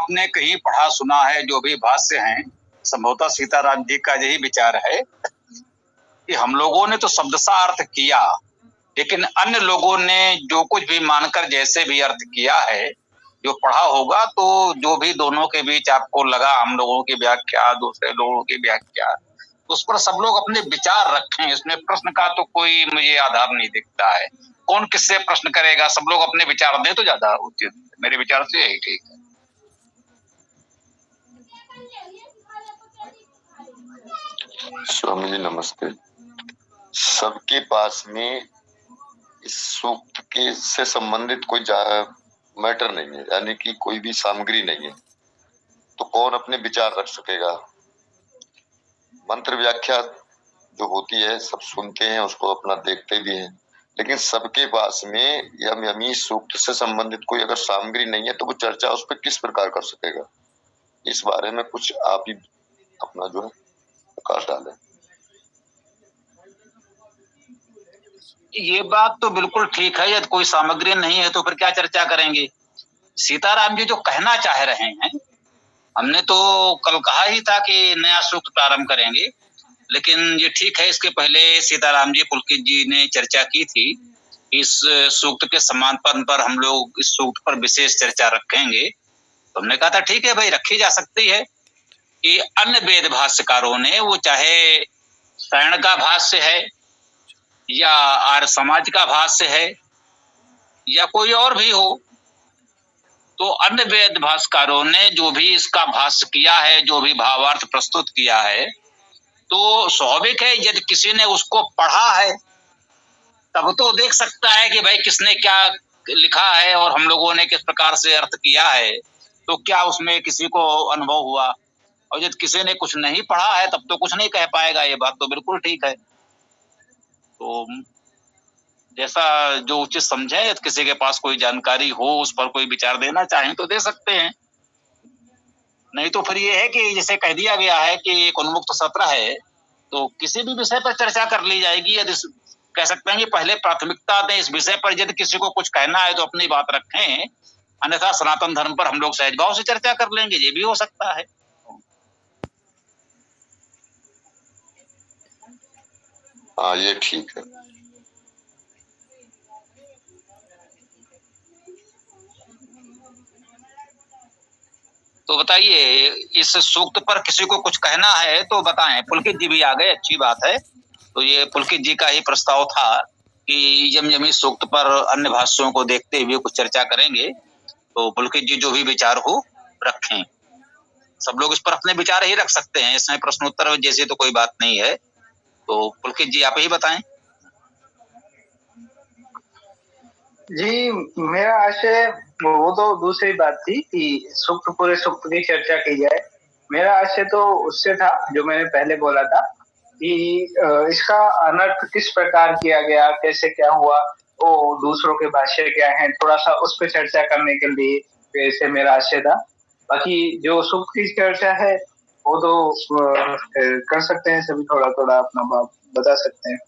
आपने कहीं पढ़ा सुना है, जो भी भाष्य हैं, संभवतः सीताराम जी का यही विचार है कि हम लोगों ने तो शब्दशः अर्थ किया, लेकिन अन्य लोगों ने जो कुछ भी मानकर जैसे भी अर्थ किया है, जो पढ़ा होगा, तो जो भी दोनों के बीच आपको लगा, हम लोगों की व्याख्या, दूसरे लोगों की व्याख्या, उस पर सब लोग अपने विचार रखें। इसमें प्रश्न का तो कोई मुझे आधार नहीं दिखता है। कौन किससे प्रश्न करेगा? सब लोग अपने विचार दें तो ज्यादा उचित। मेरे विचार से यही ठीक है। स्वामी जी नमस्ते। सबके पास में इस सूक्त के से संबंधित कोई मैटर नहीं है, यानी कि कोई भी सामग्री नहीं है, तो कौन अपने विचार रख सकेगा? मंत्र व्याख्या जो होती है सब सुनते हैं, उसको अपना देखते भी हैं, लेकिन सबके पास में यमी सूक्त से संबंधित कोई अगर सामग्री नहीं है तो वो चर्चा उस पर किस प्रकार कर सकेगा? इस बारे में कुछ आप ही अपना जो है प्रकाश डालें। ये बात तो बिल्कुल ठीक है। यदि कोई सामग्री नहीं है तो फिर क्या चर्चा करेंगे? सीताराम जी जो कहना चाह रहे हैं, हमने तो कल कहा ही था कि नया सूक्त प्रारंभ करेंगे, लेकिन ये ठीक है। इसके पहले सीताराम जी, पुलकित जी ने चर्चा की थी। इस सूक्त के समापन पर हम लोग इस सूक्त पर विशेष चर्चा रखेंगे। तो हमने कहा था ठीक है भाई, रखी जा सकती है। कि अन्य वेद भाष्यकारों ने, वो चाहे सायण का भाष्य है या आर्य समाज का भाष्य है या कोई और भी हो, तो अन्य वेद भाष्यकारों ने जो भी इसका भाष्य किया है, जो भी भावार्थ प्रस्तुत किया है, तो स्वाभाविक है यदि किसी ने उसको पढ़ा है तब तो देख सकता है कि भाई किसने क्या लिखा है और हम लोगों ने किस प्रकार से अर्थ किया है, तो क्या उसमें किसी को अनुभव हुआ। और यदि किसी ने कुछ नहीं पढ़ा है तब तो कुछ नहीं कह पाएगा। ये बात तो बिल्कुल ठीक है। तो जैसा जो उचित समझे, यदि किसी के पास कोई जानकारी हो, उस पर कोई विचार देना चाहें तो दे सकते हैं। नहीं तो फिर ये है कि जैसे कह दिया गया है कि एक उन्मुक्त सत्र है, तो किसी भी विषय पर चर्चा कर ली जाएगी। यदि कह सकते हैं कि पहले प्राथमिकता दें इस विषय पर, यदि किसी को कुछ कहना है तो अपनी बात रखें, अन्यथा सनातन धर्म पर हम लोग सहज भाव से चर्चा कर लेंगे। ये भी हो सकता है। हाँ, ये ठीक है। तो बताइए, इस सूक्त पर किसी को कुछ कहना है तो बताएं। पुलकित जी भी आ गए, अच्छी बात है। तो ये पुलकित जी का ही प्रस्ताव था कि यमयमी सूक्त पर अन्य भाष्यों को देखते हुए कुछ चर्चा करेंगे। तो पुलकित जी जो भी विचार हो रखें। सब लोग इस पर अपने विचार ही रख सकते हैं, इसमें प्रश्नोत्तर जैसे तो कोई बात नहीं है। तो पुलकित जी आप ही बताएं। जी, मेरा आशय वो तो दूसरी बात थी कि सूक्त पूरे सूक्त की चर्चा की जाए। मेरा आशय तो उससे था जो मैंने पहले बोला था कि इसका अनर्थ किस प्रकार किया गया, कैसे क्या हुआ, वो दूसरों के भाष्य क्या हैं, थोड़ा सा उस पर चर्चा करने के लिए ऐसे मेरा आशय था। बाकी जो सूक्त की चर्चा है वो तो कर सकते हैं, सभी थोड़ा थोड़ा अपना भाव बता सकते हैं।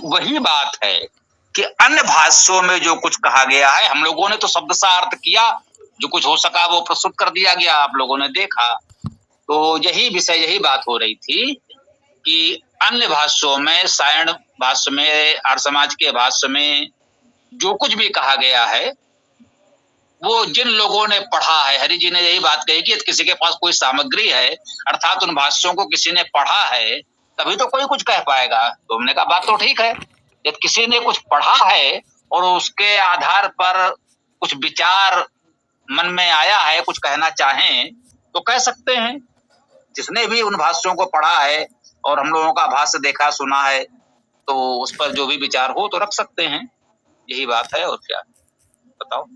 वही बात है कि अन्य भाष्यों में जो कुछ कहा गया है, हम लोगों ने तो शब्दशः अर्थ किया, जो कुछ हो सका वो प्रस्तुत कर दिया गया, आप लोगों ने देखा। तो यही विषय, यही बात हो रही थी कि अन्य भाष्यों में, सायण भाष्य में, आर्य समाज के भाष्य में जो कुछ भी कहा गया है, वो जिन लोगों ने पढ़ा है, हरि जी ने यही बात कही कि किसी के पास कोई सामग्री है, अर्थात उन भाष्यों को किसी ने पढ़ा है, तभी तो कोई कुछ कह पाएगा। तो हमने कहा बात तो ठीक है। यदि किसी ने कुछ पढ़ा है और उसके आधार पर कुछ विचार मन में आया है, कुछ कहना चाहें तो कह सकते हैं। जिसने भी उन भाष्यों को पढ़ा है और हम लोगों का भाष्य देखा सुना है, तो उस पर जो भी विचार हो तो रख सकते हैं। यही बात है, और क्या बताओ।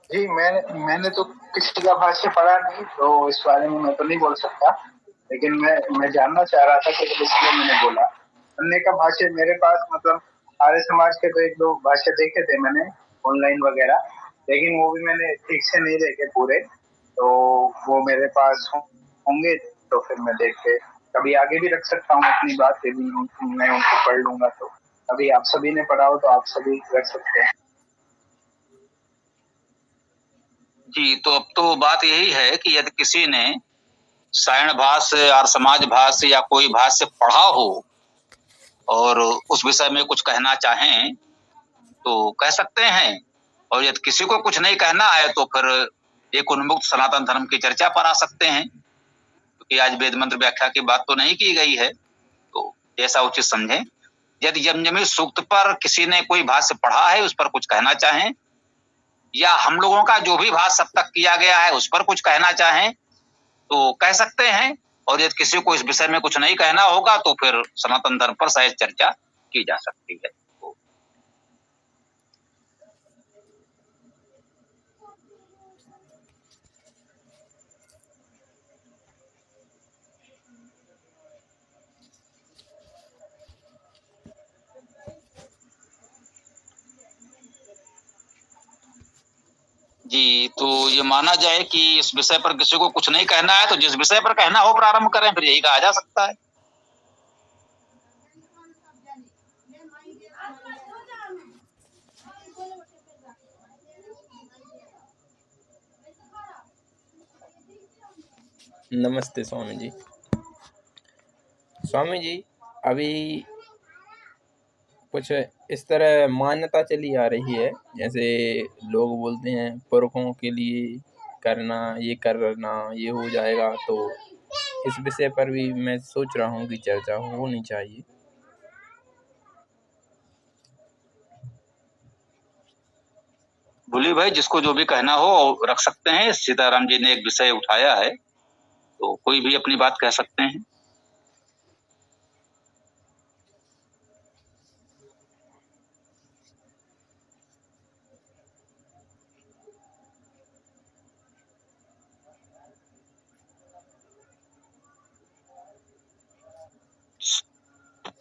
जी, मैंने तो किसी का भाष्य पढ़ा नहीं, तो इस बारे में मैं तो नहीं बोल सकता, लेकिन मैं जानना चाह रहा था कि इसलिए मैंने बोला। अन्य का भाष्य मेरे पास, मतलब आर्य समाज के तो एक दो भाष्य देखे थे मैंने ऑनलाइन वगैरह, लेकिन वो भी मैंने ठीक से नहीं देखे पूरे, तो वो मेरे पास होंगे तो फिर मैं देख के कभी आगे भी रख सकता हूँ अपनी बात, यदि मैं उनको पढ़ लूंगा तो। अभी आप सभी ने पढ़ा हो तो आप सभी कर सकते हैं। जी, तो अब तो बात यही है कि यदि किसी ने सायण भाष्य और समाज भाष्य या कोई भाष्य पढ़ा हो और उस विषय में कुछ कहना चाहें तो कह सकते हैं, और यदि किसी को कुछ नहीं कहना है तो फिर एक उन्मुक्त सनातन धर्म की चर्चा पर आ सकते हैं, क्योंकि आज वेद मंत्र व्याख्या की बात तो नहीं की गई है, तो जैसा उचित समझें। यदि यमयमी सूक्त पर किसी ने कोई भाष्य पढ़ा है, उस पर कुछ कहना चाहें, या हम लोगों का जो भी भाष्य अब तक किया गया है उस पर कुछ कहना चाहें तो कह सकते हैं, और यदि किसी को इस विषय में कुछ नहीं कहना होगा तो फिर सनातन धर्म पर शायद चर्चा की जा सकती है। जी, तो ये माना जाए कि इस विषय पर किसी को कुछ नहीं कहना है तो जिस विषय पर कहना हो प्रारंभ करें, फिर यही कहा जा सकता है। नमस्ते स्वामी जी। स्वामी जी, अभी कुछ इस तरह मान्यता चली आ रही है, जैसे लोग बोलते हैं पुरखों के लिए करना, ये करना, ये हो जाएगा, तो इस विषय पर भी मैं सोच रहा हूँ कि चर्चा होनी चाहिए। बोलिए भाई, जिसको जो भी कहना हो रख सकते हैं। सीताराम जी ने एक विषय उठाया है तो कोई भी अपनी बात कह सकते हैं।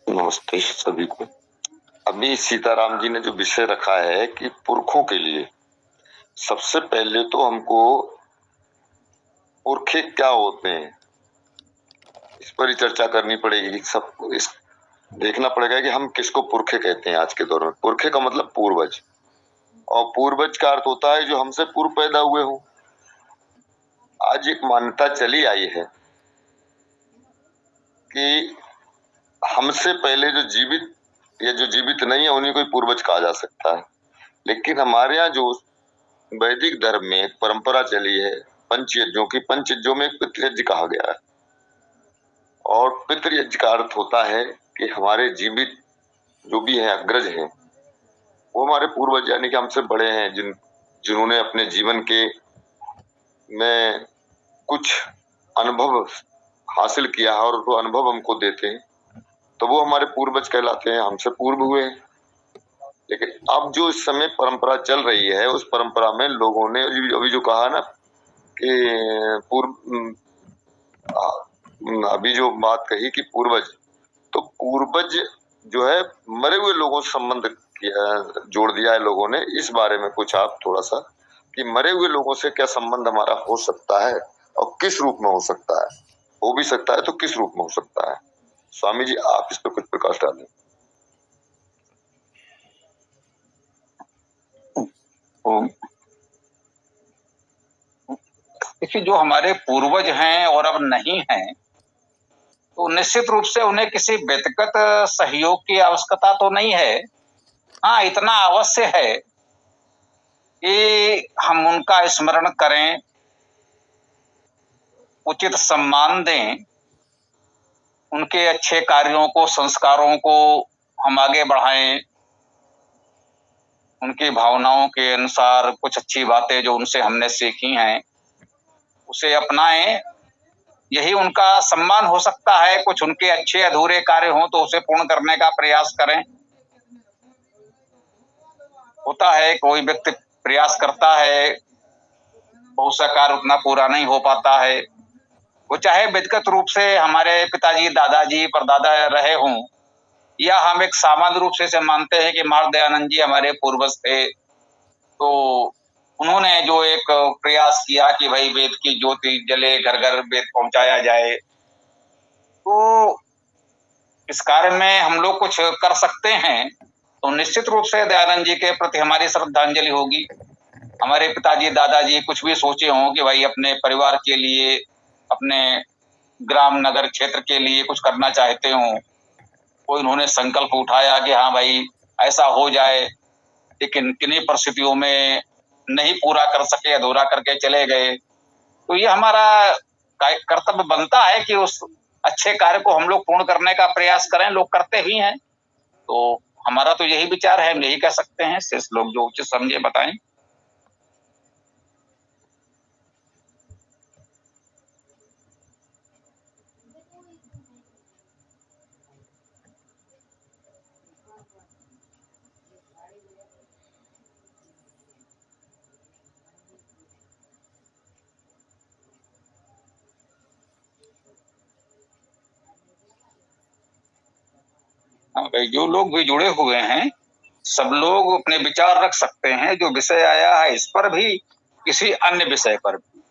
नमस्ते सभी को। अभी सीताराम जी ने जो विषय रखा है कि पुरखों के लिए, सबसे पहले तो हमको पुरखे क्या होते हैं इस पर ही चर्चा करनी पड़ेगी। सब इस देखना पड़ेगा कि हम किसको पुरखे कहते हैं। आज के दौर में पुरखे का मतलब पूर्वज, और पूर्वज का अर्थ होता है जो हमसे पूर्व पैदा हुए हो। आज एक मान्यता चली आई है कि हमसे पहले जो जीवित या जो जीवित नहीं है उन्हीं को ही पूर्वज कहा जा सकता है। लेकिन हमारे यहाँ जो वैदिक धर्म में एक परंपरा चली है पंचयज्ञों की, पंचयज्ञों में पितृयज्ञ कहा गया है, और पितृयज्ञ का अर्थ होता है कि हमारे जीवित जो भी हैं, अग्रज हैं, वो हमारे पूर्वज यानी कि हमसे बड़े हैं, जिन्होंने अपने जीवन के में कुछ अनुभव हासिल किया है और वो अनुभव हमको देते हैं, तो वो हमारे पूर्वज कहलाते हैं, हमसे पूर्व हुए हैं। लेकिन अब जो इस समय परंपरा चल रही है, उस परंपरा में लोगों ने अभी जो कहा ना कि अभी जो बात कही कि पूर्वज, तो पूर्वज जो है मरे हुए लोगों से संबंध जोड़ दिया है लोगों ने। इस बारे में कुछ आप थोड़ा सा कि मरे हुए लोगों से क्या संबंध हमारा हो सकता है और किस रूप में हो सकता है, हो भी सकता है तो किस रूप में हो सकता है। स्वामी जी, आप इस पर कुछ प्रकाश डालें। देखिए, जो हमारे पूर्वज हैं और अब नहीं हैं, तो निश्चित रूप से उन्हें किसी व्यक्तिगत सहयोग की आवश्यकता तो नहीं है। हाँ, इतना अवश्य है कि हम उनका स्मरण करें, उचित सम्मान दें, उनके अच्छे कार्यों को, संस्कारों को हम आगे बढ़ाएं, उनकी भावनाओं के अनुसार कुछ अच्छी बातें जो उनसे हमने सीखी हैं उसे अपनाएं। यही उनका सम्मान हो सकता है। कुछ उनके अच्छे अधूरे कार्य हों तो उसे पूर्ण करने का प्रयास करें। होता है कोई व्यक्ति प्रयास करता है, बहुत सा कार्य उतना पूरा नहीं हो पाता है। वो चाहे व्यक्तिगत रूप से हमारे पिताजी, दादाजी, परदादा रहे हों, या हम एक सामान्य रूप से मानते हैं कि महाराज दयानंद जी हमारे पूर्वज थे, तो उन्होंने जो एक प्रयास किया कि भाई वेद की ज्योति जले, घर घर वेद पहुंचाया जाए, तो इस कार्य में हम लोग कुछ कर सकते हैं तो निश्चित रूप से दयानंद जी के प्रति हमारी श्रद्धांजलि होगी। हमारे पिताजी दादाजी कुछ भी सोचे हों कि भाई अपने परिवार के लिए, अपने ग्राम नगर क्षेत्र के लिए कुछ करना चाहते हों, कोई उन्होंने संकल्प उठाया कि हाँ भाई ऐसा हो जाए, लेकिन किन्हीं परिस्थितियों में नहीं पूरा कर सके, अधूरा करके चले गए। तो ये हमारा कर्तव्य बनता है कि उस अच्छे कार्य को हम लोग पूर्ण करने का प्रयास करें। लोग करते भी हैं, तो हमारा तो यही विचार है, हम यही कह सकते हैं। शेष लोग जो उचित समझे बताएं। हाँ भाई, जो लोग भी जुड़े हुए हैं सब लोग अपने विचार रख सकते हैं। जो विषय आया है इस पर भी, किसी अन्य विषय पर भी।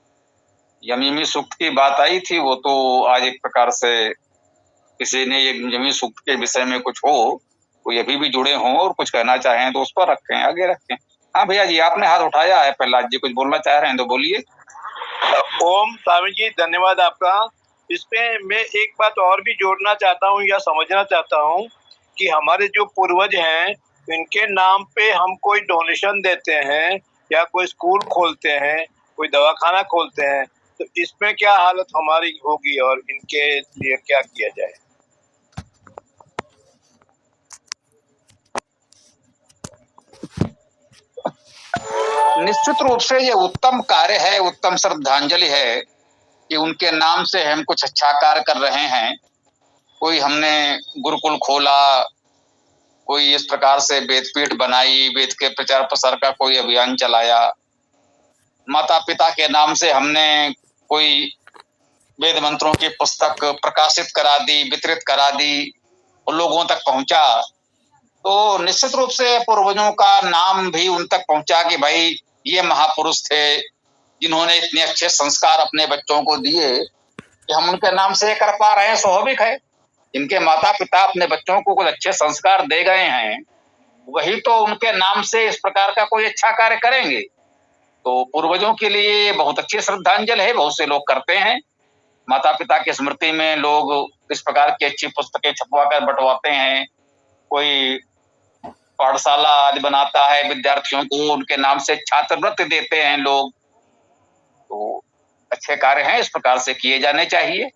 यमीमी सूक्त की बात आई थी, वो तो आज एक प्रकार से किसी ने यमीमी सूक्त के विषय में कुछ हो, कोई अभी भी जुड़े हों और कुछ कहना चाहें तो उस पर रखें, आगे रखें। हाँ भैया जी, आपने हाथ उठाया है, प्रहलाद जी कुछ बोलना चाह रहे हैं तो बोलिए। ओम स्वामी जी, धन्यवाद आपका। इसमें मैं एक बात और भी जोड़ना चाहता हूँ या समझना चाहता हूँ कि हमारे जो पूर्वज हैं इनके नाम पे हम कोई डोनेशन देते हैं या कोई स्कूल खोलते हैं, कोई दवाखाना खोलते हैं, तो इसमें क्या हालत हमारी होगी और इनके लिए क्या किया जाए? निश्चित रूप से ये उत्तम कार्य है, उत्तम श्रद्धांजलि है कि उनके नाम से हम कुछ अच्छा कार्य कर रहे हैं। कोई हमने गुरुकुल खोला, कोई इस प्रकार से वेदपीठ बनाई, वेद के प्रचार प्रसार का कोई अभियान चलाया, माता पिता के नाम से हमने कोई वेद मंत्रों की पुस्तक प्रकाशित करा दी, वितरित करा दी और लोगों तक पहुंचा, तो निश्चित रूप से पूर्वजों का नाम भी उन तक पहुंचा कि भाई ये महापुरुष थे जिन्होंने इतने अच्छे संस्कार अपने बच्चों को दिए कि हम उनके नाम से कर पा रहे हैं। स्वाभाविक है, इनके माता पिता अपने बच्चों को कुछ अच्छे संस्कार दे गए हैं, वही तो उनके नाम से इस प्रकार का कोई अच्छा कार्य करेंगे। तो पूर्वजों के लिए बहुत अच्छी श्रद्धांजलि है, बहुत से लोग करते हैं। माता पिता की स्मृति में लोग इस प्रकार की अच्छी पुस्तकें छपवा कर बंटवाते हैं, कोई पाठशाला आदि बनाता है, विद्यार्थियों को उनके नाम से छात्रवृत्ति देते हैं लोग। तो अच्छे कार्य हैं, इस प्रकार से किए जाने चाहिए।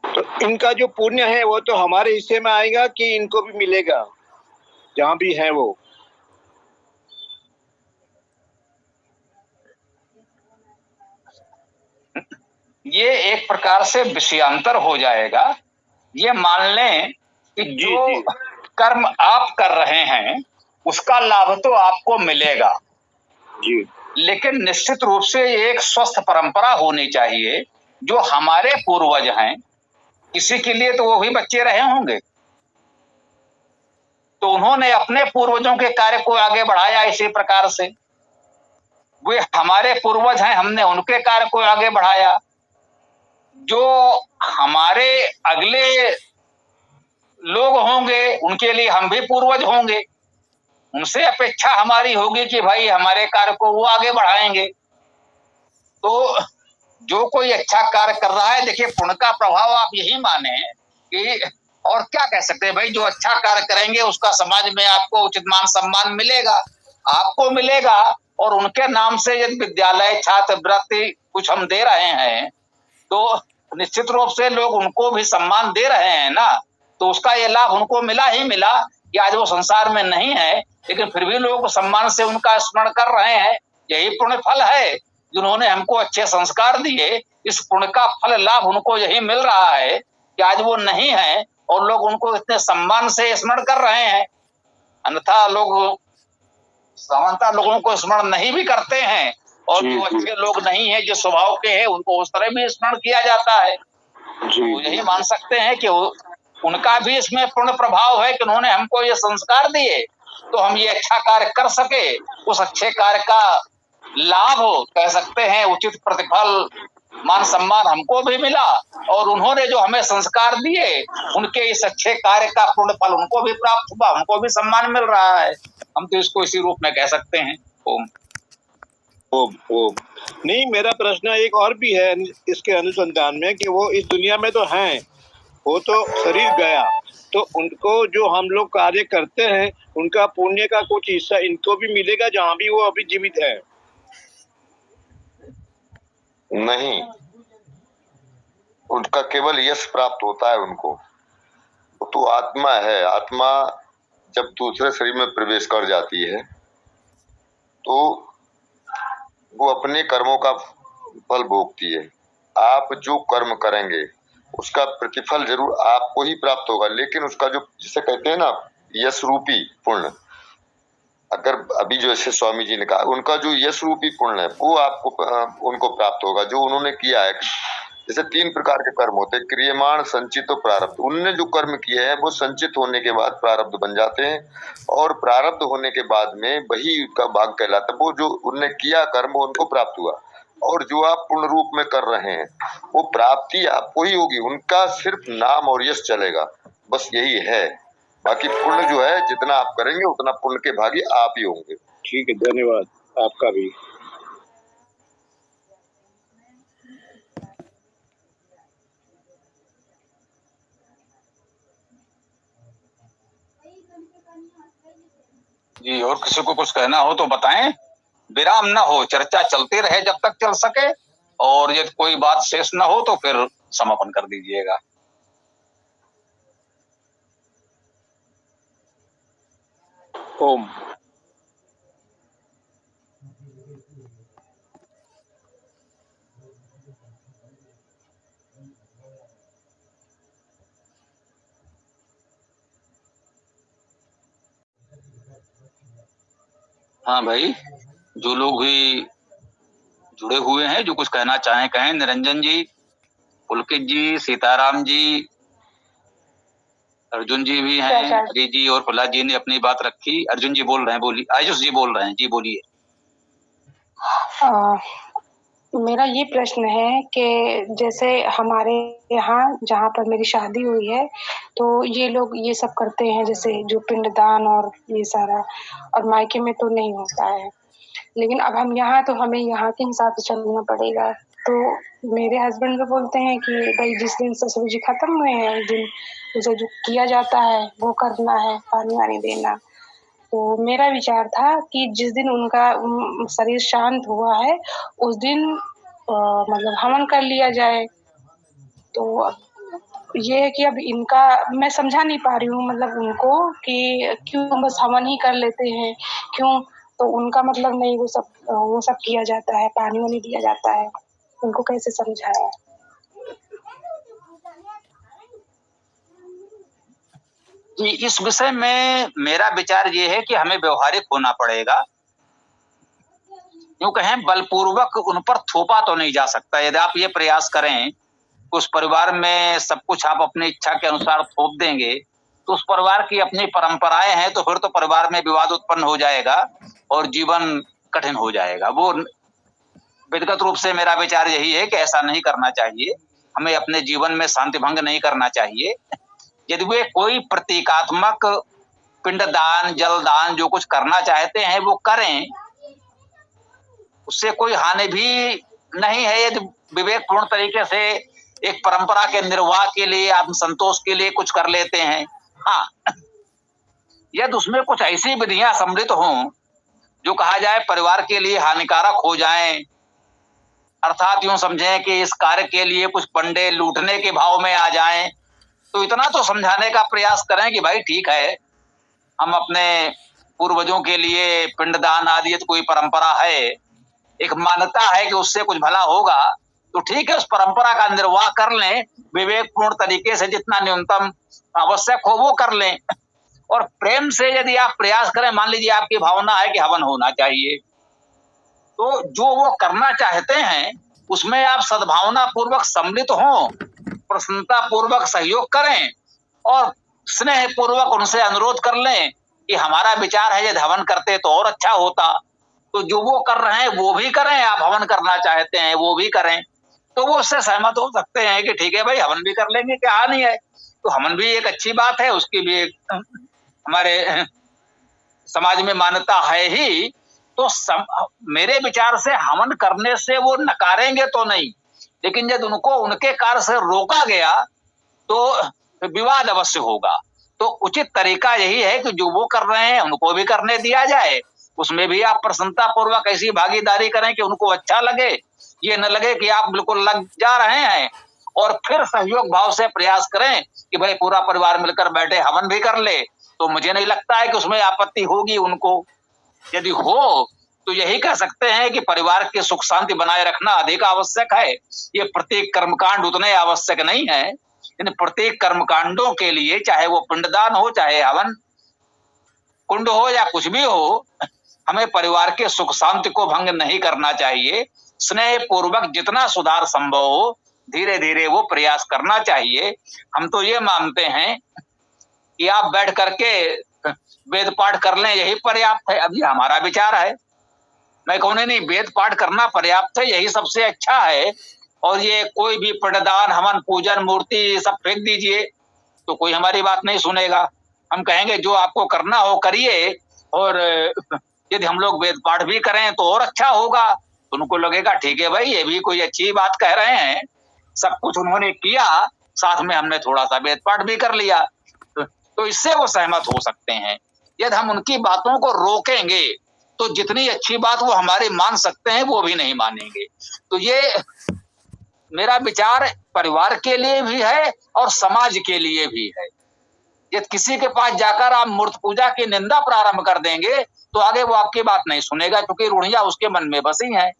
तो इनका जो पुण्य है वो तो हमारे हिस्से में आएगा कि इनको भी मिलेगा जहाँ भी है वो? ये एक प्रकार से विषयांतर हो जाएगा। ये मान लें कि जो कर्म आप कर रहे हैं उसका लाभ तो आपको मिलेगा जी, लेकिन निश्चित रूप से एक स्वस्थ परंपरा होनी चाहिए। जो हमारे पूर्वज हैं, किसी के लिए तो वो भी बच्चे रहे होंगे, तो उन्होंने अपने पूर्वजों के कार्य को आगे बढ़ाया इसी प्रकार से। वे हमारे पूर्वज हैं, हमने उनके कार्य को आगे बढ़ाया। जो हमारे अगले लोग होंगे उनके लिए हम भी पूर्वज होंगे, उनसे अपेक्षा हमारी होगी कि भाई हमारे कार्य को वो आगे बढ़ाएंगे। तो जो कोई अच्छा कार्य कर रहा है, देखिए पुण्य का प्रभाव आप यही माने कि और क्या कह सकते हैं भाई, जो अच्छा कार्य करेंगे उसका समाज में आपको उचित मान सम्मान मिलेगा, आपको मिलेगा। और उनके नाम से यदि विद्यालय छात्रवृत्ति कुछ हम दे रहे हैं तो निश्चित रूप से लोग उनको भी सम्मान दे रहे हैं ना, तो उसका ये लाभ उनको मिला ही मिला कि आज वो संसार में नहीं है, लेकिन फिर भी लोग सम्मान से उनका स्मरण कर रहे हैं। यही पुण्य फल है, जिन्होंने हमको अच्छे संस्कार दिए, इस पुण्य का फल लाभ उनको यही मिल रहा है कि आज वो नहीं है और लोग उनको इतने सम्मान से स्मरण कर रहे हैं। अन्यथा लोग सामान्यतः लोगों को स्मरण नहीं भी करते हैं, और जो अच्छे लोग नहीं है, जो स्वभाव के हैं, उनको उस तरह भी स्मरण किया जाता है। तो यही मान सकते हैं कि उनका भी इसमें पूर्ण प्रभाव है कि उन्होंने हमको ये संस्कार दिए तो हम ये अच्छा कार्य कर सके। उस अच्छे कार्य का लाभ कह सकते हैं, उचित प्रतिफल मान सम्मान हमको भी मिला और उन्होंने जो हमें संस्कार दिए उनके इस अच्छे कार्य का पूर्ण फल उनको भी प्राप्त हुआ, हमको भी सम्मान मिल रहा है। हम तो इसको इसी रूप में कह सकते हैं। ओम ओम ओम। नहीं, मेरा प्रश्न एक और भी है इसके अनुसंधान में कि वो इस दुनिया में तो हैं, वो तो शरीर गया, तो उनको जो हम लोग कार्य करते हैं उनका पुण्य का कुछ हिस्सा इनको भी मिलेगा जहाँ भी वो अभी जीवित है? नहीं, उनका केवल यश प्राप्त होता है उनको। वो तो आत्मा है, आत्मा जब दूसरे शरीर में प्रवेश कर जाती है तो वो अपने कर्मों का फल भोगती है। आप जो कर्म करेंगे उसका प्रतिफल जरूर आपको ही प्राप्त होगा, लेकिन उसका जो जिसे कहते हैं ना यश रूपी पुण्य, अगर अभी जो ऐसे स्वामी जी ने कहा उनका जो यश रूपी पुण्य है वो आपको उनको प्राप्त होगा, जो उन्होंने किया है। जैसे 3 प्रकार के कर्म होते हैं, क्रियमाण, संचित और प्रारब्ध। उनने जो कर्म किए हैं वो संचित होने के बाद प्रारब्ध बन जाते हैं और प्रारब्ध होने के बाद में वही का भाग कहलाता है। वो जो उनने किया कर्म उनको प्राप्त हुआ, और जो आप पूर्ण रूप में कर रहे हैं वो प्राप्ति आपको ही होगी, उनका सिर्फ नाम और यश चलेगा, बस यही है। बाकी पुण्य जो है जितना आप करेंगे उतना पुण्य के भागी आप ही होंगे। ठीक है, धन्यवाद आपका भी। जी, और किसी को कुछ कहना हो तो बताएं। विराम न हो, चर्चा चलती रहे जब तक चल सके, और यदि कोई बात शेष न हो तो फिर समापन कर दीजिएगा। ओम। हाँ भाई, जो लोग भी जुड़े हुए हैं जो कुछ कहना चाहें कहें। निरंजन जी, पुलकित जी, सीताराम जी, अर्जुन जी भी हैं, हरि जी और प्रहलाद जी ने अपनी बात रखी। अर्जुन जी बोल रहे हैं, बोलिए। आयुष जी बोल रहे हैं, जी बोलिए। मेरा ये प्रश्न है कि जैसे हमारे यहाँ जहाँ पर मेरी शादी हुई है तो ये लोग ये सब करते हैं, जैसे जो पिंडदान और ये सारा, और मायके में तो नहीं होता है। लेकिन अब हम यहाँ तो हमें यहाँ के हिसाब से चलना पड़ेगा। तो मेरे हस्बैंड भी बोलते हैं कि भाई जिस दिन ससुर जी खत्म हुए हैं उस दिन उसे जो किया जाता है वो करना है, पानी वानी देना। तो मेरा विचार था कि जिस दिन उनका शरीर शांत हुआ है उस दिन मतलब हवन कर लिया जाए। तो ये है कि अब इनका मैं समझा नहीं पा रही हूँ, मतलब उनको कि क्यों बस हवन ही कर लेते हैं, क्यों तो उनका मतलब नहीं वो सब किया जाता है, पानी वानी दिया जाता है, उनको कैसे समझाया? जी, इस विषय में मेरा विचार ये है कि हमें व्यवहारिक होना पड़ेगा। यूं कहें बलपूर्वक उन पर थोपा तो नहीं जा सकता। यदि आप ये प्रयास करें उस परिवार में सब कुछ आप अपनी इच्छा के अनुसार थोप देंगे तो उस परिवार की अपनी परंपराएं हैं, तो फिर तो परिवार में विवाद उत्पन्न हो जाएगा और जीवन कठिन हो जाएगा। वो व्यक्तिगत रूप से मेरा विचार यही है कि ऐसा नहीं करना चाहिए। हमें अपने जीवन में शांति भंग नहीं करना चाहिए। यदि वे कोई प्रतीकात्मक पिंडदान, जलदान जो कुछ करना चाहते हैं वो करें, उससे कोई हानि भी नहीं है। यदि विवेकपूर्ण तरीके से एक परंपरा के निर्वाह के लिए, आत्मसंतोष के लिए कुछ कर लेते हैं। हाँ, यदि उसमें कुछ ऐसी विधियां सम्मिलित हों जो कहा जाए परिवार के लिए हानिकारक हो जाएं, अर्थात यूं समझें कि इस कार्य के लिए कुछ पंडे लूटने के भाव में आ जाएं, तो इतना तो समझाने का प्रयास करें कि भाई ठीक है, हम अपने पूर्वजों के लिए पिंडदान आदि कोई परंपरा है, एक मान्यता है कि उससे कुछ भला होगा, तो ठीक है, उस परंपरा का निर्वाह कर लें, विवेकपूर्ण तरीके से जितना न्यूनतम आवश्यक हो वो कर लें। और प्रेम से यदि आप प्रयास करें, मान लीजिए आपकी भावना है कि हवन होना चाहिए, तो जो वो करना चाहते हैं उसमें आप सद्भावना पूर्वक सम्मिलित हों, प्रसन्नता पूर्वक सहयोग करें और स्नेह पूर्वक उनसे अनुरोध कर लें कि हमारा विचार है यदि हवन करते तो और अच्छा होता। तो जो वो कर रहे हैं वो भी करें, आप हवन करना चाहते हैं वो भी करें। तो वो उससे सहमत हो सकते हैं कि ठीक है भाई हवन भी कर लेंगे, क्या हानि है। तो हवन भी एक अच्छी बात है, उसकी भी एक हमारे समाज में मान्यता है ही। तो मेरे विचार से हवन करने से वो नकारेंगे तो नहीं, लेकिन जब उनको उनके कार्य से रोका गया तो विवाद अवश्य होगा। तो उचित तरीका यही है कि जो वो कर रहे हैं उनको भी करने दिया जाए, उसमें भी आप प्रसन्नता पूर्वक ऐसी भागीदारी करें कि उनको अच्छा लगे, ये न लगे कि आप बिल्कुल लग जा रहे हैं। और फिर सहयोग भाव से प्रयास करें कि भाई पूरा परिवार मिलकर बैठे हवन भी कर ले, तो मुझे नहीं लगता है कि उसमें आपत्ति होगी उनको। यदि हो तो यही कह सकते हैं कि परिवार की सुख शांति बनाए रखना अधिक आवश्यक है। ये प्रत्येक कर्मकांड उतने आवश्यक नहीं है। इन प्रत्येक कर्मकांडों के लिए, चाहे वो पिंडदान हो, चाहे हवन कुंड हो या कुछ भी हो, हमें परिवार के सुख शांति को भंग नहीं करना चाहिए। स्नेह पूर्वक जितना सुधार संभव हो धीरे धीरे वो प्रयास करना चाहिए। हम तो ये मानते हैं कि आप बैठ करके वेद पाठ कर लें यही पर्याप्त है। अब ये हमारा विचार है, मैं कहूँ नहीं, वेद पाठ करना पर्याप्त है, यही सबसे अच्छा है। और ये कोई भी पिंडदान हवन पूजन मूर्ति सब फेंक दीजिए तो कोई हमारी बात नहीं सुनेगा। हम कहेंगे जो आपको करना हो करिए, और यदि हम लोग वेद पाठ भी करें तो और अच्छा होगा। तो उनको लगेगा ठीक है भाई ये भी कोई अच्छी बात कह रहे हैं, सब कुछ उन्होंने किया, साथ में हमने थोड़ा सा वेद पाठ भी कर लिया, तो इससे वो सहमत हो सकते हैं। यदि हम उनकी बातों को रोकेंगे तो जितनी अच्छी बात वो हमारी मान सकते हैं वो भी नहीं मानेंगे। तो ये मेरा विचार परिवार के लिए भी है और समाज के लिए भी है। यदि किसी के पास जाकर आप मूर्ति पूजा की निंदा प्रारंभ कर देंगे तो आगे वो आपकी बात नहीं सुनेगा, क्योंकि रूढ़ियां उसके मन में बसी हैं।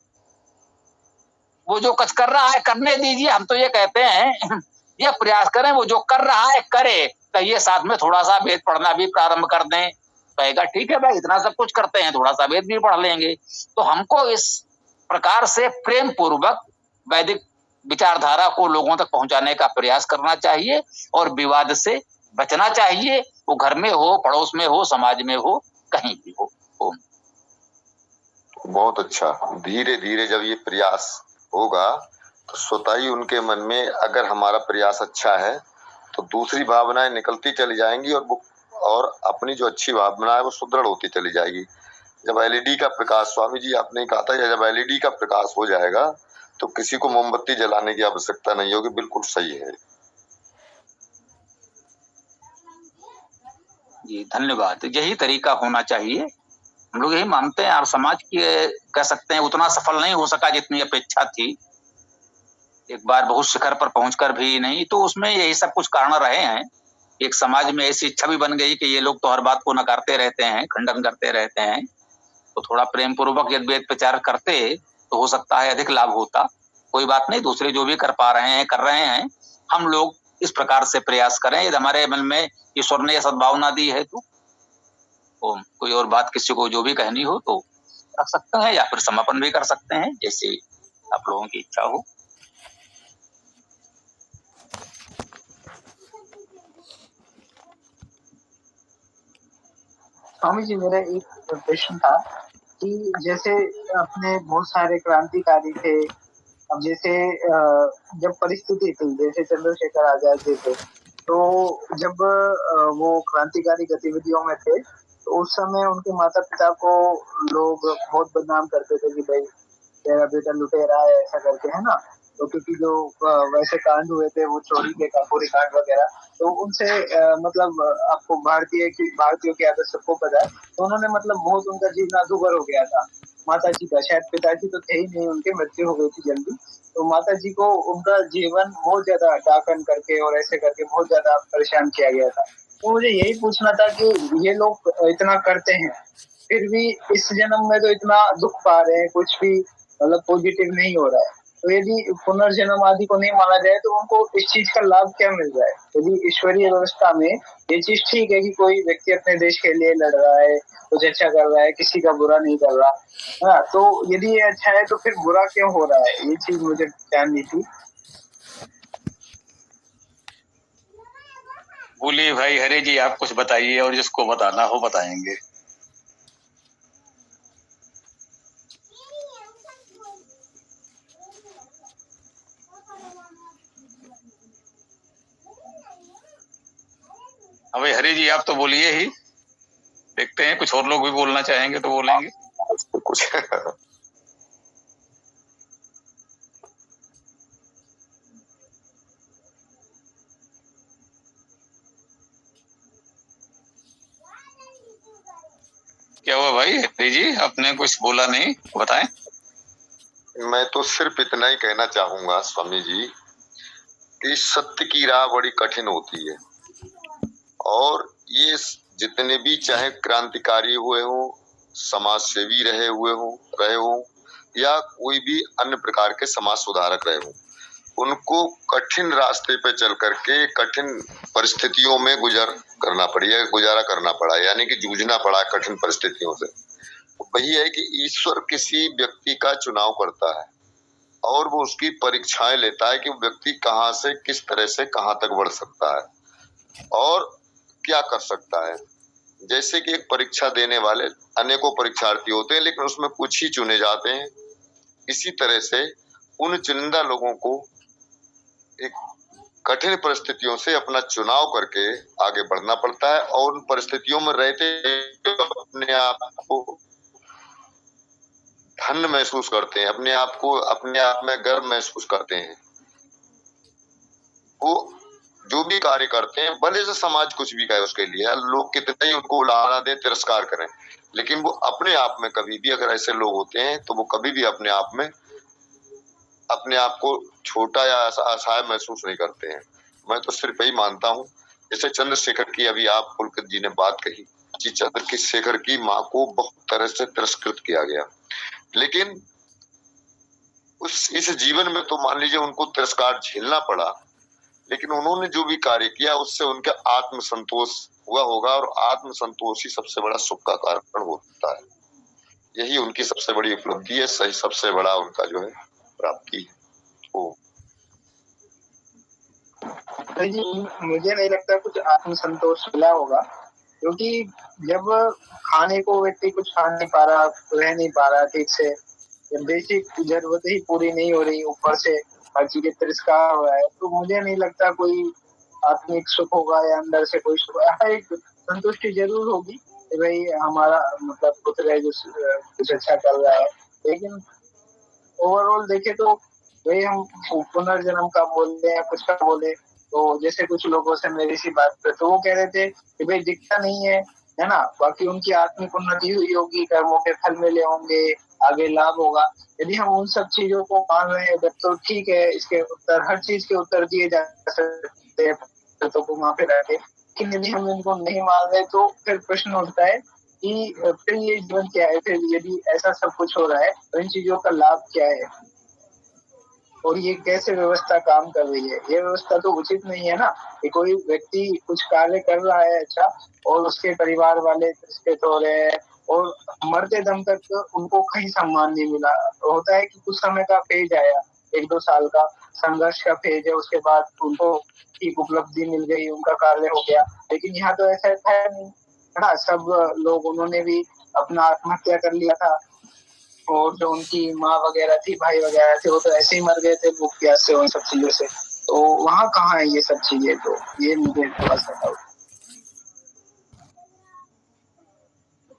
वो जो कुछ कर रहा है करने दीजिए, हम तो ये कहते हैं ये प्रयास करें वो जो कर रहा है करे, कहिए साथ में थोड़ा सा वेद पढ़ना भी प्रारंभ कर दें, कहेगा ठीक है भाई इतना सब कुछ करते हैं थोड़ा सा वेद भी पढ़ लेंगे। तो हमको इस प्रकार से प्रेम पूर्वक वैदिक विचारधारा को लोगों तक पहुंचाने का प्रयास करना चाहिए और विवाद से बचना चाहिए, वो घर में हो, पड़ोस में हो, समाज में हो, कहीं भी हो। बहुत अच्छा। धीरे धीरे जब ये प्रयास होगा तो स्वतः ही उनके मन में अगर हमारा प्रयास अच्छा है तो दूसरी भावनाएं निकलती चली जाएंगी और अपनी जो अच्छी भावना है वो सुदृढ़ होती चली जाएगी। जब एलईडी का प्रकाश, स्वामी जी आपने कहा था जब एलईडी का प्रकाश हो जाएगा तो किसी को मोमबत्ती जलाने की आवश्यकता नहीं होगी। बिल्कुल सही है जी, धन्यवाद। यही तरीका होना चाहिए, हम लोग यही मानते हैं। और समाज की कह सकते हैं उतना सफल नहीं हो सका जितनी अपेक्षा थी, एक बार बहुत शिखर पर पहुंचकर भी नहीं, तो उसमें यही सब कुछ कारण रहे हैं। एक समाज में ऐसी इच्छा भी बन गई कि ये लोग तो हर बात को नकारते रहते हैं, खंडन करते रहते हैं, तो थोड़ा प्रेम पूर्वक यदि वेद प्रचार करते तो हो सकता है अधिक लाभ होता। कोई बात नहीं, दूसरे जो भी कर पा रहे हैं कर रहे हैं, हम लोग इस प्रकार से प्रयास करें। यदि हमारे मन में ईश्वर ने सद्भावना दी है तो कोई और बात किसी को जो भी कहनी हो तो रख सकते हैं, या फिर समापन भी कर सकते हैं, जैसे आप लोगों की इच्छा हो। स्वामी जी, मेरा एक प्रश्न था कि जैसे अपने बहुत सारे क्रांतिकारी थे, अब जैसे जब परिस्थिति थी, जैसे चंद्रशेखर आजाद जी थे, तो जब वो क्रांतिकारी गतिविधियों में थे तो उस समय उनके माता पिता को लोग बहुत बदनाम करते थे कि भाई तेरा बेटा लुटेरा है, ऐसा करके, है ना। तो क्योंकि जो वैसे कांड हुए थे वो चोरी के, काकोरी कांड वगैरह, तो उनसे मतलब आपको भारतीयों की आदत सबको पता है, तो उन्होंने मतलब बहुत उनका जीना दुभर हो गया था। माता जी का, शायद पिताजी तो थे ही नहीं, उनके मृत्यु हो गई थी जल्दी, तो माता जी को उनका जीवन बहुत ज्यादा डाकन करके और ऐसे करके बहुत ज्यादा परेशान किया गया था। तो मुझे यही पूछना था कि ये लोग इतना करते हैं फिर भी इस जन्म में तो इतना दुख पा रहे हैं, कुछ भी मतलब पॉजिटिव नहीं हो रहा है, तो यदि पुनर्जन्म आदि को नहीं माना जाए तो उनको इस चीज का लाभ क्या मिल रहा है? यदि ईश्वरीय व्यवस्था में ये चीज ठीक है कि कोई व्यक्ति अपने देश के लिए लड़ रहा है, कुछ अच्छा कर रहा है, किसी का बुरा नहीं कर रहा, हाँ, तो यदि ये अच्छा है तो फिर बुरा क्यों हो रहा है? ये चीज मुझे जाननी थी। बोलिए भाई हरे जी, आप कुछ बताइए और जिसको बताना हो बताएंगे। अबे हरि जी आप तो बोलिए ही, देखते हैं कुछ और लोग भी बोलना चाहेंगे तो बोलेंगे। तो कुछ क्या हुआ भाई हरि जी, आपने कुछ बोला नहीं, बताएं। मैं तो सिर्फ इतना ही कहना चाहूंगा स्वामी जी कि सत्य की राह बड़ी कठिन होती है, और ये जितने भी चाहे क्रांतिकारी हुए हो, समाज सेवी रहे हो या कोई भी अन्य प्रकार के समाज सुधारक रहे हो, उनको कठिन रास्ते पे चल करके कठिन परिस्थितियों में गुजारा करना पड़ा, यानी कि जूझना पड़ा कठिन परिस्थितियों से। वही है कि ईश्वर किसी व्यक्ति का चुनाव करता है और वो उसकी परीक्षाएं लेता है कि वो व्यक्ति कहाँ से किस तरह से कहाँ तक बढ़ सकता है और क्या कर सकता है। जैसे कि एक परीक्षा देने वाले अनेकों परीक्षार्थी होते हैं, लेकिन उसमें कुछ ही चुने जाते हैं। इसी तरह से उन चुनिंदा लोगों को एक कठिन परिस्थितियों से अपना चुनाव करके आगे बढ़ना पड़ता है, और उन परिस्थितियों में रहते अपने आप को धन्य महसूस करते हैं, अपने आप में गर्व महसूस करते हैं। वो जो भी कार्य करते हैं, भले से समाज कुछ भी कहे उसके लिए, लोग कितने ही उनको उलाहना दे, तिरस्कार करें, लेकिन वो अपने आप में कभी भी, अगर ऐसे लोग होते हैं तो वो कभी भी अपने आप को छोटा या असहाय महसूस नहीं करते हैं। मैं तो सिर्फ यही मानता हूँ, जैसे चंद्रशेखर की अभी आप पुलकित जी ने बात कही कि चंद्रशेखर की माँ को बहुत तरह से तिरस्कृत किया गया, लेकिन इस जीवन में तो मान लीजिए उनको तिरस्कार झेलना पड़ा, लेकिन उन्होंने जो भी कार्य किया उससे उनका आत्मसंतोष हुआ होगा, और आत्मसंतोष ही सबसे बड़ा सुख का कारण होता है। यही उनकी सबसे बड़ी उपलब्धि है, सही सबसे बड़ा उनका जो है प्राप्ति है। जी मुझे नहीं लगता कुछ आत्मसंतोष मिला होगा, क्योंकि जब खाने को व्यक्ति कुछ खा नहीं पा रहा, रह नहीं पा रहा ठीक से, बेसिक जरूरत ही पूरी नहीं हो रही, ऊपर से हर चीज तिरस्कार हो रहा है, तो मुझे नहीं लगता कोई आत्मिक सुख होगा या अंदर से कोई सुख। एक संतुष्टि जरूर होगी कि भाई हमारा मतलब पुत्र है जो कुछ अच्छा कर रहा है, लेकिन ओवरऑल देखे तो वही हम पुनर्जन्म का बोलते हैं, कुछ का बोले तो जैसे कुछ लोगों से मेरी सी बात पे तो वो कह रहे थे कि भाई दिखता नहीं है ना, बाकी उनकी आत्मिक उन्नति हुई होगी, कर्मों के फल मिले होंगे, आगे लाभ होगा। यदि हम उन सब चीजों को मान रहे हैं तो ठीक है, इसके उत्तर हर चीज के उत्तर दिए जा सकते हैं तो को वहां पे रखे, लेकिन यदि हम इनको नहीं मान रहे तो फिर प्रश्न उठता है कि फिर ये जीवन क्या है, फिर यदि ऐसा सब कुछ हो रहा है तो इन चीजों का लाभ क्या है, और ये कैसे व्यवस्था काम कर रही है। ये व्यवस्था तो उचित नहीं है ना कि कोई व्यक्ति कुछ कार्य कर रहा है अच्छा और उसके परिवार वाले तिरस्कृत हो रहे हैं और मरते दम तक उनको कहीं सम्मान नहीं मिला। तो होता है कि कुछ समय का फेज आया, 1-2 साल का संघर्ष का फेज है, उसके बाद उनको एक उपलब्धि मिल गई, उनका कार्य हो गया, लेकिन यहाँ तो ऐसा है नहीं, है ना। सब लोग उन्होंने भी अपना आत्महत्या कर लिया था, और जो उनकी माँ वगैरह थी, भाई वगैरह थे, वो तो ऐसे ही मर गए थे भूख प्यास से, उन सब चीजों से। तो वहाँ कहाँ है ये सब चीजें, तो ये मुझे थोड़ा सा डाउट।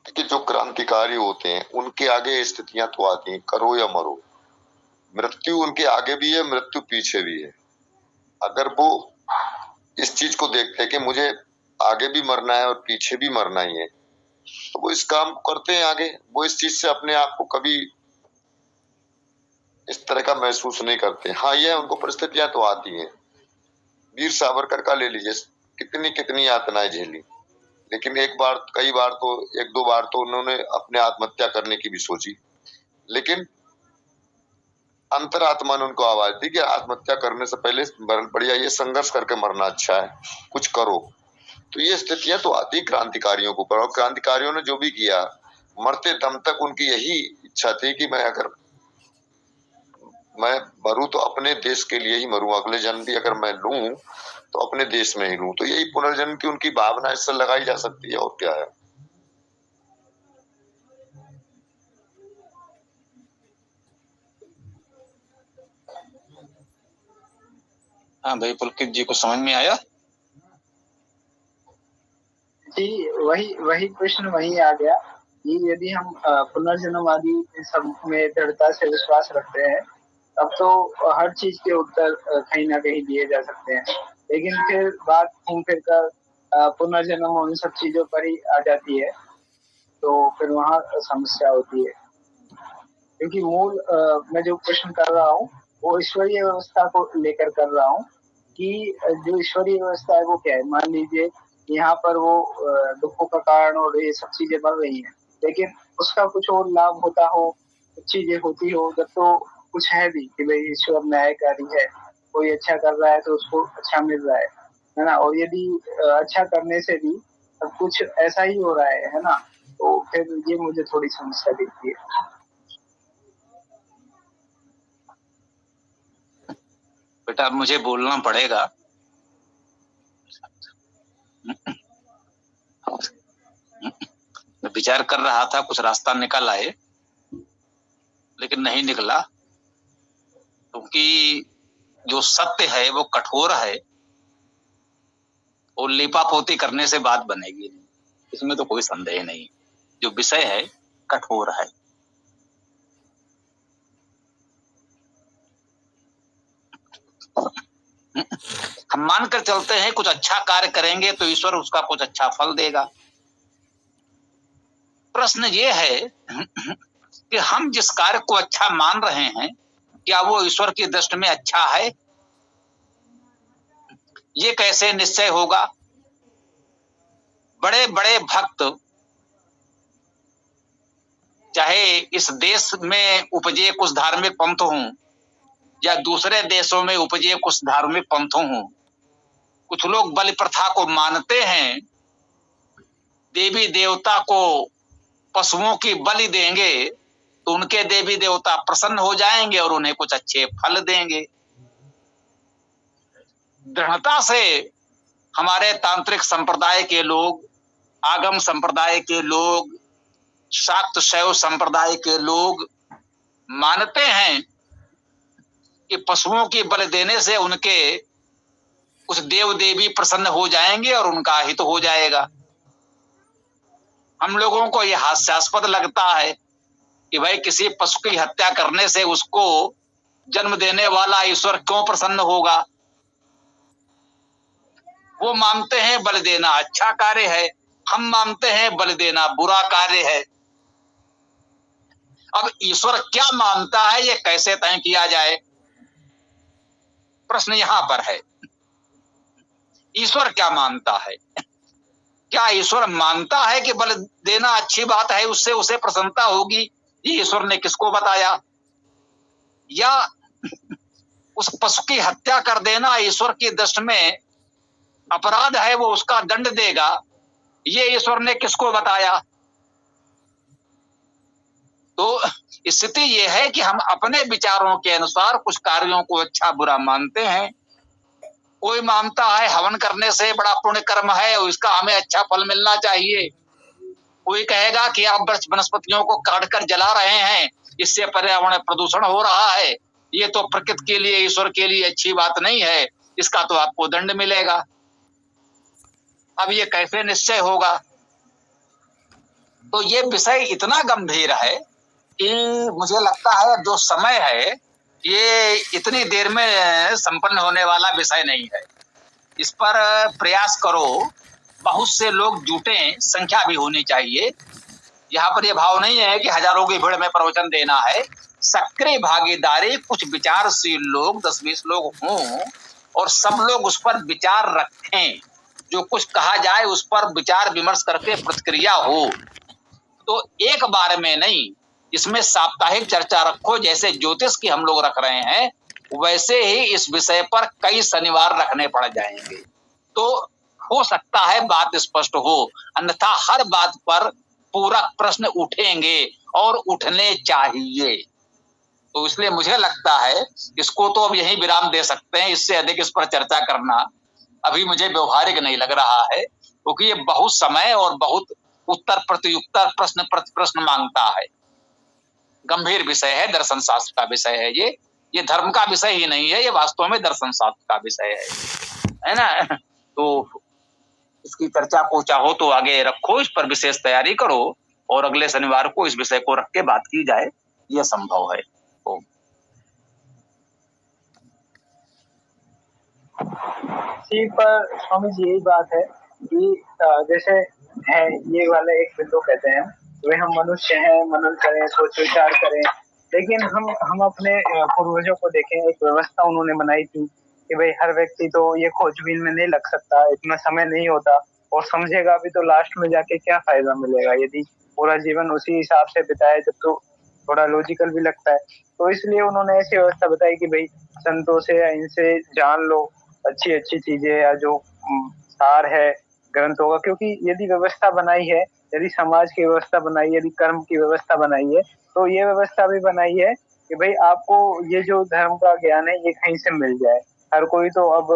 कि जो क्रांतिकारी होते हैं उनके आगे स्थितियां तो आती हैं, करो या मरो, मृत्यु उनके आगे भी है, मृत्यु पीछे भी है। अगर वो इस चीज को देखते हैं कि मुझे आगे भी मरना है और पीछे भी मरना ही है, तो वो इस काम को करते हैं आगे। वो इस चीज से अपने आप को कभी इस तरह का महसूस नहीं करते। हाँ, यह उनको परिस्थितियां तो आती हैं। वीर सावरकर का ले लीजिए, कितनी कितनी यातनाएं झेली, लेकिन एक दो बार तो उन्होंने अपने आत्महत्या करने की भी सोची, लेकिन अंतरात्मा ने उनको आवाज दी कि आत्महत्या करने से पहले बढ़िया ये संघर्ष करके मरना अच्छा है, कुछ करो। तो ये स्थितियां तो आती क्रांतिकारियों को, और क्रांतिकारियों ने जो भी किया, मरते दम तक उनकी यही इच्छा थी कि मैं मरूं तो अपने देश के लिए ही मरूं, अगले जन्म भी अगर मैं लूं तो अपने देश में ही लूं। तो यही पुनर्जन्म की उनकी भावना इससे लगाई जा सकती है, और क्या है। हाँ भाई पुलकित जी को समझ में आया। वही प्रश्न वही आ गया कि यदि हम पुनर्जन्म आदि सब में दृढ़ता से विश्वास रखते हैं तब तो हर चीज के उत्तर कहीं ना कहीं दिए जा सकते हैं, लेकिन फिर बात घूम फिर कर पुनर्जन्म उन सब चीजों पर ही आ जाती है, तो फिर वहाँ समस्या होती है। क्योंकि मूल मैं जो प्रश्न कर रहा हूँ वो ईश्वरीय व्यवस्था को लेकर कर रहा हूँ कि जो ईश्वरीय व्यवस्था है वो क्या है। मान लीजिए यहाँ पर वो दुखों का कारण और ये सब चीजें बढ़ रही हैं, लेकिन उसका कुछ और लाभ होता हो, कुछ चीजें होती हो, जब तो कुछ है भी कि भाई ईश्वर न्यायकारी है, कोई अच्छा कर रहा है तो उसको अच्छा मिल रहा है ना। और यदि अच्छा करने से भी सब कुछ ऐसा ही हो रहा है ना, तो फिर ये मुझे थोड़ी समस्या दिखती है। बेटा मुझे बोलना पड़ेगा। मैं विचार कर रहा था कुछ रास्ता निकल आए, लेकिन नहीं निकला, क्योंकि जो सत्य है वो कठोर है और लीपापोती करने से बात बनेगी नहीं, इसमें तो कोई संदेह नहीं। जो विषय है कठोर है। हम मानकर चलते हैं कुछ अच्छा कार्य करेंगे तो ईश्वर उसका कुछ अच्छा फल देगा। प्रश्न ये है कि हम जिस कार्य को अच्छा मान रहे हैं क्या वो ईश्वर की दृष्टि में अच्छा है? ये कैसे निश्चय होगा? बड़े बड़े भक्त चाहे इस देश में उपजे कुछ धार्मिक पंथ हों या दूसरे देशों में उपजे कुछ धार्मिक पंथों हों, कुछ लोग बलि प्रथा को मानते हैं, देवी देवता को पशुओं की बलि देंगे तो उनके देवी देवता प्रसन्न हो जाएंगे और उन्हें कुछ अच्छे फल देंगे। दृढ़ता से हमारे तांत्रिक संप्रदाय के लोग, आगम संप्रदाय के लोग, शाक्त शैव संप्रदाय के लोग मानते हैं कि पशुओं की बलि देने से उनके कुछ देव देवी प्रसन्न हो जाएंगे और उनका हित हो जाएगा। हम लोगों को यह हास्यास्पद लगता है कि भाई किसी पशु की हत्या करने से उसको जन्म देने वाला ईश्वर क्यों प्रसन्न होगा। वो मानते हैं बलि देना अच्छा कार्य है, हम मानते हैं बलि देना बुरा कार्य है। अब ईश्वर क्या मानता है ये कैसे तय किया जाए? प्रश्न यहां पर है, ईश्वर क्या मानता है? क्या ईश्वर मानता है कि बलि देना अच्छी बात है, उससे उसे प्रसन्नता होगी? ये ईश्वर ने किसको बताया? या उस पशु की हत्या कर देना ईश्वर की दृष्टि में अपराध है, वो उसका दंड देगा, ये ईश्वर ने किसको बताया? तो स्थिति ये है कि हम अपने विचारों के अनुसार कुछ कार्यों को अच्छा बुरा मानते हैं। कोई मानता है हवन करने से बड़ा पुण्य कर्म है और इसका हमें अच्छा फल मिलना चाहिए। कोई कहेगा कि आप वनस्पतियों को काटकर जला रहे हैं, इससे पर्यावरण प्रदूषण हो रहा है, ये तो प्रकृति के लिए, ईश्वर के लिए अच्छी बात नहीं है, इसका तो आपको दंड मिलेगा। अब ये कैसे निश्चय होगा? तो ये विषय इतना गंभीर है कि मुझे लगता है जो समय है ये इतनी देर में संपन्न होने वाला विषय नहीं है। इस पर प्रयास करो, बहुत से लोग जुटे, संख्या भी होनी चाहिए। यहाँ पर यह भाव नहीं है कि हजारों की भीड़ में प्रवचन देना है। सक्रिय भागीदारी, कुछ विचारशील लोग 10-20 लोग हों और सब लोग उस पर विचार रखें, जो कुछ कहा जाए उस पर विचार विमर्श करके प्रतिक्रिया हो। तो एक बार में नहीं, इसमें साप्ताहिक चर्चा रखो, जैसे ज्योतिष की हम लोग रख रहे हैं वैसे ही इस विषय पर कई शनिवार रखने पड़ जाएंगे, तो हो सकता है बात स्पष्ट हो। अन्यथा हर बात पर पूरक प्रश्न उठेंगे और उठने चाहिए। तो इसलिए मुझे लगता है इसको तो अब यहीं विराम दे सकते हैं, इससे अधिक इस पर चर्चा करना अभी मुझे व्यवहारिक नहीं लग रहा है, क्योंकि ये बहुत समय और बहुत उत्तर प्रत्युत्तर, प्रश्न प्रति प्रश्न मांगता है। गंभीर विषय है, दर्शन शास्त्र का विषय है ये धर्म का विषय ही नहीं है, ये वास्तव में दर्शन शास्त्र का विषय है ना। तो इसकी चर्चा को चाहो तो आगे रखो, इस पर विशेष तैयारी करो और अगले शनिवार को इस विषय को रख के बात की जाए, यह संभव है। ओम। जी, पर स्वामी जी यही बात है कि जैसे है ये वाले एक बिंदु कहते हैं वे हम मनुष्य हैं, मनन करें, सोच विचार करें, लेकिन हम अपने पूर्वजों को देखें, एक व्यवस्था उन्होंने बनाई थी कि भाई हर व्यक्ति तो ये खोजबीन में नहीं लग सकता, इतना समय नहीं होता, और समझेगा भी तो लास्ट में जाके क्या फायदा मिलेगा यदि पूरा जीवन उसी हिसाब से बिताए, जब तो थोड़ा लॉजिकल भी लगता है। तो इसलिए उन्होंने ऐसी व्यवस्था बताई कि भाई संतों से या इनसे जान लो अच्छी अच्छी चीजें, या जो सार है ग्रंथों का, क्योंकि यदि व्यवस्था बनाई है, यदि समाज की व्यवस्था बनाई है, यदि कर्म की व्यवस्था बनाई है, तो ये व्यवस्था भी बनाई है कि भाई आपको ये जो धर्म का ज्ञान है ये कहीं से मिल जाए। हर कोई तो अब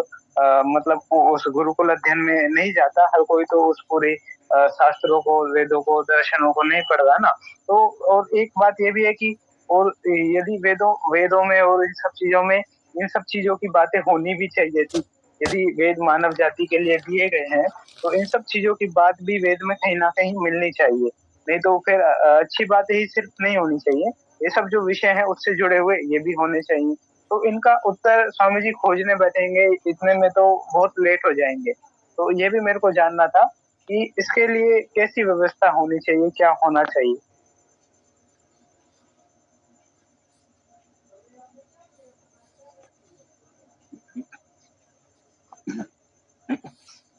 मतलब उस गुरुकुल अध्ययन में नहीं जाता, हर कोई तो उस पूरे शास्त्रों को, वेदों को, दर्शनों को नहीं पढ़ रहा ना। तो और एक बात ये भी है कि और यदि वेदों में और इन सब चीजों में इन सब चीजों की बातें होनी भी चाहिए थी। यदि वेद मानव जाति के लिए दिए गए हैं, तो इन सब चीजों की बात भी वेद में कहीं ना कहीं मिलनी चाहिए। नहीं तो फिर अच्छी बातें ही सिर्फ नहीं होनी चाहिए, ये सब जो विषय है उससे जुड़े हुए ये भी होने चाहिए। तो इनका उत्तर स्वामी जी खोजने बैठेंगे इतने में तो बहुत लेट हो जाएंगे। तो ये भी मेरे को जानना था कि इसके लिए कैसी व्यवस्था होनी चाहिए, क्या होना चाहिए।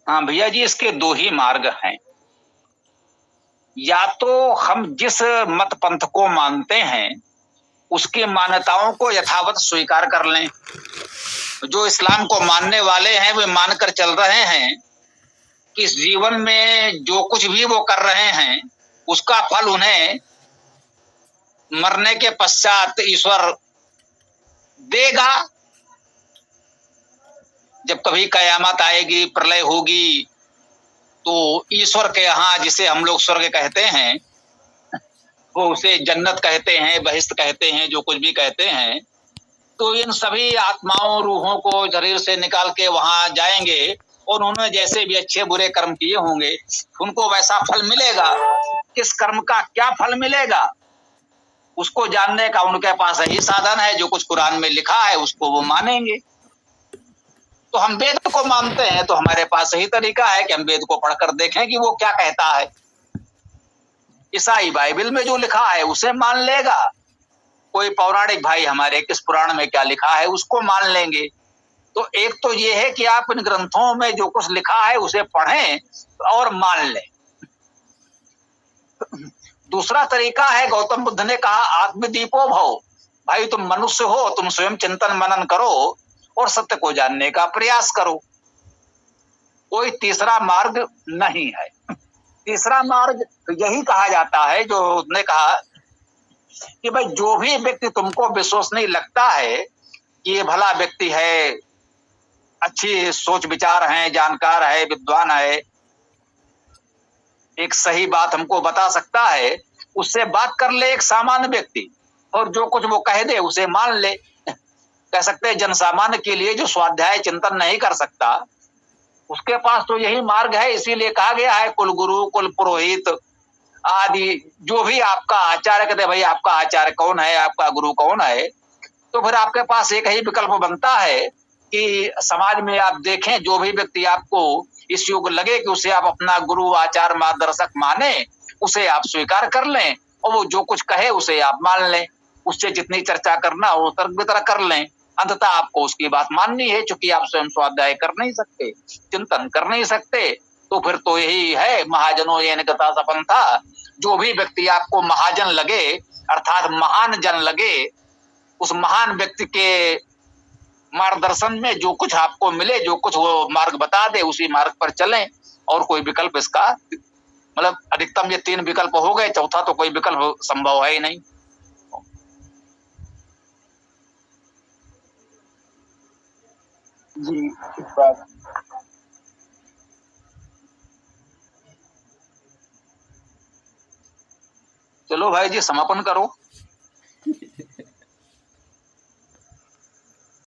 हाँ भैया जी, इसके दो ही मार्ग हैं। या तो हम जिस मत पंथ को मानते हैं उसकी मान्यताओं को यथावत स्वीकार कर लें। जो इस्लाम को मानने वाले हैं वे मानकर चल रहे हैं कि इस जीवन में जो कुछ भी वो कर रहे हैं उसका फल उन्हें मरने के पश्चात ईश्वर देगा। जब कभी कयामत आएगी, प्रलय होगी, तो ईश्वर के यहाँ, जिसे हम लोग स्वर्ग कहते हैं, वो उसे जन्नत कहते हैं, बहिश्त कहते हैं, जो कुछ भी कहते हैं, तो इन सभी आत्माओं, रूहों को शरीर से निकाल के वहां जाएंगे और उन्होंने जैसे भी अच्छे बुरे कर्म किए होंगे उनको वैसा फल मिलेगा। किस कर्म का क्या फल मिलेगा उसको जानने का उनके पास यही साधन है, जो कुछ कुरान में लिखा है उसको वो मानेंगे। तो हम वेद को मानते हैं तो हमारे पास यही तरीका है कि हम वेद को पढ़कर देखें कि वो क्या कहता है। ईसाई बाइबल में जो लिखा है उसे मान लेगा, कोई पौराणिक भाई हमारे किस पुराण में क्या लिखा है उसको मान लेंगे। तो एक तो ये है कि आप इन ग्रंथों में जो कुछ लिखा है उसे पढ़ें और मान लें। दूसरा तरीका है, गौतम बुद्ध ने कहा आत्मदीपो भव, भाई तुम मनुष्य हो, तुम स्वयं चिंतन मनन करो और सत्य को जानने का प्रयास करो। कोई तीसरा मार्ग नहीं है। तीसरा मार्ग यही कहा जाता है जो उसने कहा कि भाई जो भी व्यक्ति तुमको विश्वसनीय लगता है कि ये भला व्यक्ति है, अच्छी सोच विचार है, जानकार है, विद्वान है, एक सही बात हमको बता सकता है, उससे बात कर ले एक सामान्य व्यक्ति, और जो कुछ वो कह दे उसे मान ले। कह सकते हैं जन सामान्य के लिए जो स्वाध्याय चिंतन नहीं कर सकता उसके पास तो यही मार्ग है। इसीलिए कहा गया है कुल गुरु, कुल पुरोहित आदि, जो भी आपका आचार्य, कहते भाई आपका आचार्य कौन है, आपका गुरु कौन है, तो फिर आपके पास एक ही विकल्प बनता है कि समाज में आप देखें जो भी व्यक्ति आपको इस योग्य लगे कि उसे आप अपना गुरु, आचार्य, मार्गदर्शक माने, उसे आप स्वीकार कर लें और वो जो कुछ कहे उसे आप मान लें। उससे जितनी चर्चा करना हो तर्क वितर्क कर लें, अंततः आपको उसकी बात माननी है। चूंकि आप स्वयं स्वाध्याय कर नहीं सकते, चिंतन कर नहीं सकते, तो फिर तो यही है महाजनों येन गता सपंथा। जो भी व्यक्ति आपको महाजन लगे अर्थात महान जन लगे, उस महान व्यक्ति के मार्गदर्शन में जो कुछ आपको मिले, जो कुछ वो मार्ग बता दे, उसी मार्ग पर चलें। और कोई विकल्प इसका, मतलब अधिकतम ये 3 विकल्प हो गए, चौथा तो कोई विकल्प संभव है ही नहीं। जी, ठीक बात। चलो भाई जी समापन करो।